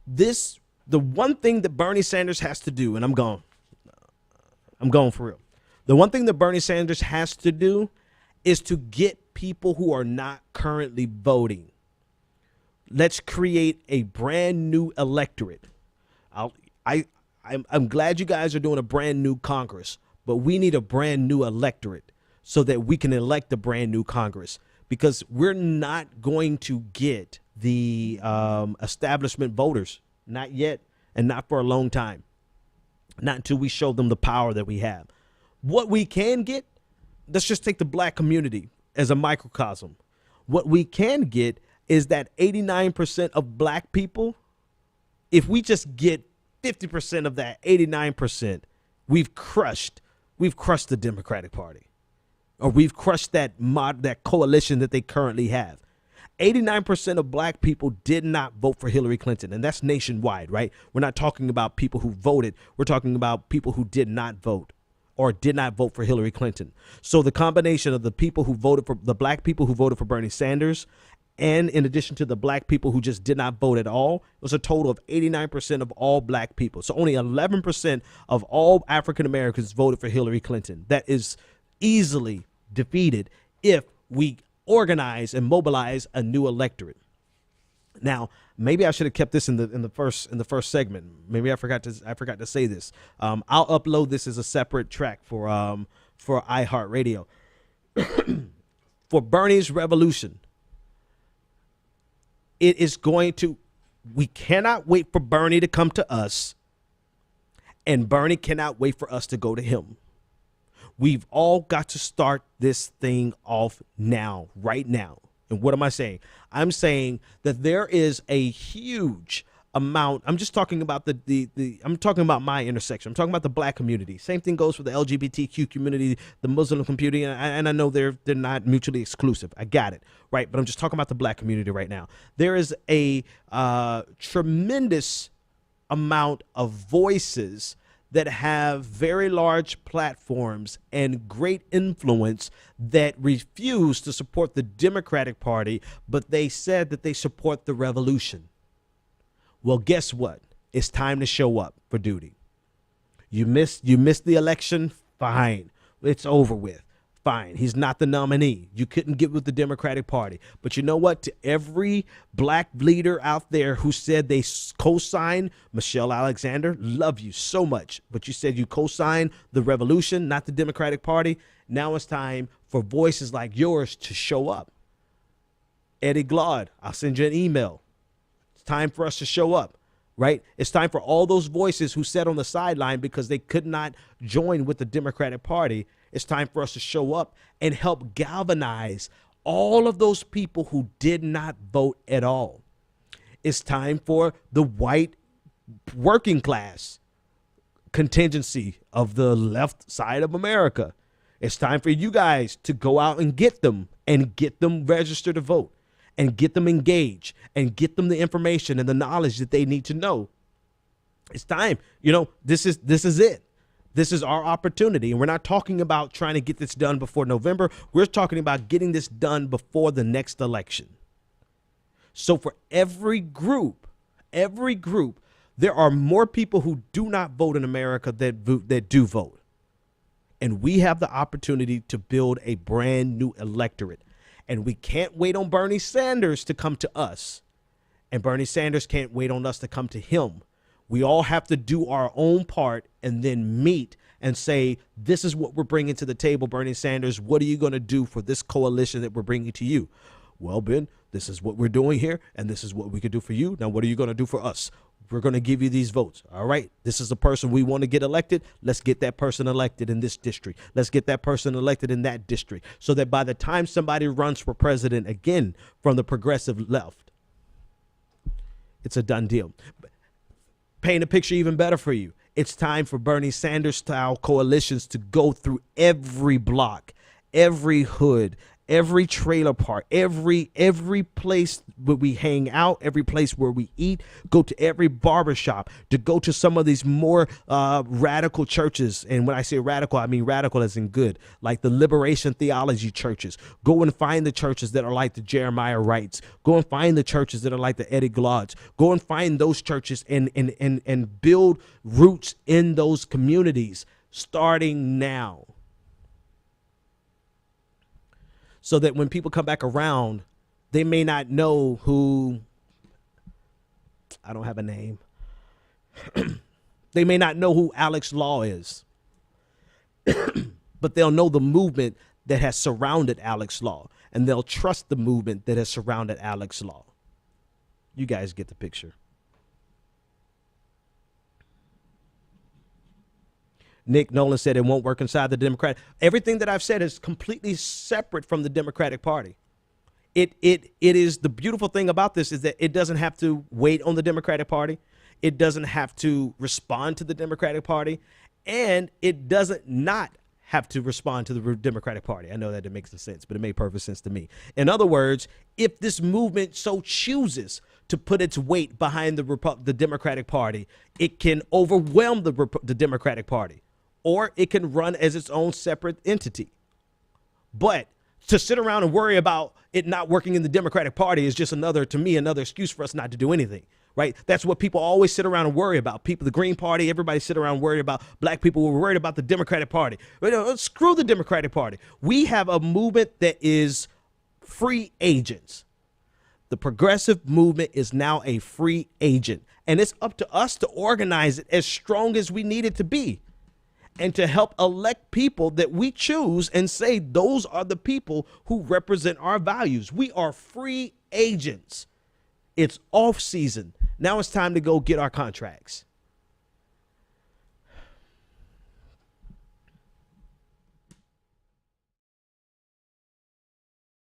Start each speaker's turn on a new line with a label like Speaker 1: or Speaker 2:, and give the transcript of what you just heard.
Speaker 1: The one thing that Bernie Sanders has to do, and I'm going for real. The one thing that Bernie Sanders has to do is to get people who are not currently voting. Let's create a brand new electorate. I'm glad you guys are doing a brand new Congress, but we need a brand new electorate so that we can elect a brand new Congress, because we're not going to get the establishment voters, not yet, and not for a long time, not until we show them the power that we have. What we can get, let's just take the black community as a microcosm. What we can get is that 89% of black people, if we just get 50% of that 89%, we've crushed the Democratic Party, or we've crushed that coalition that they currently have. 89% of black people did not vote for Hillary Clinton, and that's nationwide, right? We're not talking about people who voted. We're talking about people who did not vote or did not vote for Hillary Clinton. So the combination of the people who voted for the black people who voted for Bernie Sanders, and in addition to the black people who just did not vote at all, it was a total of 89% of all black people. So only 11% of all African Americans voted for Hillary Clinton. That is easily defeated if we organize and mobilize a new electorate. Now, maybe I should have kept this in the first segment. Maybe I forgot to say this. I'll upload this as a separate track for iHeartRadio. For Bernie's revolution, we cannot wait for Bernie to come to us, and Bernie cannot wait for us to go to him. We've all got to start this thing off now, right now. And what am I saying? I'm saying that there is a huge amount. I'm just talking about I'm talking about my intersection. I'm talking about the black community. Same thing goes for the LGBTQ community, the Muslim community, and I know they're not mutually exclusive. I got it, right? But I'm just talking about the black community right now. There is a tremendous amount of voices that have very large platforms and great influence that refuse to support the Democratic Party, but they said that they support the revolution. Well, guess what? It's time to show up for duty. You missed the election? Fine. It's over with. Fine. He's not the nominee. You couldn't get with the Democratic Party. But you know what? To every black leader out there who said they co-signed, Michelle Alexander, love you so much. But you said you co-signed the revolution, not the Democratic Party. Now it's time for voices like yours to show up. Eddie Glaude, I'll send you an email. It's time for us to show up, right? It's time for all those voices who sat on the sideline because they could not join with the Democratic Party. It's time for us to show up and help galvanize all of those people who did not vote at all. It's time for the white working class contingency of the left side of America. It's time for you guys to go out and get them registered to vote and get them engaged and get them the information and the knowledge that they need to know. It's time. This is it. This is our opportunity. And we're not talking about trying to get this done before November. We're talking about getting this done before the next election. So for every group, there are more people who do not vote in America that do vote. And we have the opportunity to build a brand new electorate. And we can't wait on Bernie Sanders to come to us. And Bernie Sanders can't wait on us to come to him. We all have to do our own part and then meet and say, this is what we're bringing to the table, Bernie Sanders. What are you going to do for this coalition that we're bringing to you? Well, Ben, this is what we're doing here, and this is what we could do for you. Now, what are you going to do for us? We're going to give you these votes. All right. This is the person we want to get elected. Let's get that person elected in this district. Let's get that person elected in that district so that by the time somebody runs for president again from the progressive left, it's a done deal. Paint a picture even better for you. It's time for Bernie Sanders style coalitions to go through every block, every hood, every trailer park, every place where we hang out, every place where we eat, go to every barbershop, to go to some of these more radical churches. And when I say radical, I mean radical as in good, like the liberation theology churches. Go and find the churches that are like the Jeremiah Wrights. Go and find the churches that are like the Eddie Glauds. Go and find those churches and build roots in those communities starting now, so that when people come back around, they may not know who, I don't have a name. They may not know who Alex Law is, but they'll know the movement that has surrounded Alex Law, and they'll trust the movement that has surrounded Alex Law. You guys get the picture. Nick Nolan said it won't work inside the Democratic. Everything that I've said is completely separate from the Democratic Party. It is the beautiful thing about this is that it doesn't have to wait on the Democratic Party. It doesn't have to respond to the Democratic Party, and it doesn't not have to respond to the Democratic Party. I know that it makes no sense, but it made perfect sense to me. In other words, if this movement so chooses to put its weight behind the Democratic Party, it can overwhelm the Democratic Party, or it can run as its own separate entity. But to sit around and worry about it not working in the Democratic Party is just another excuse for us not to do anything, right? That's what people always sit around and worry about. People, the Green Party, everybody sit around and worry about. Black people were worried about the Democratic Party. Screw the Democratic Party. We have a movement that is free agents. The progressive movement is now a free agent, and it's up to us to organize it as strong as we need it to be, and to help elect people that we choose and say those are the people who represent our values. We are free agents. It's off season. Now it's time to go get our contracts.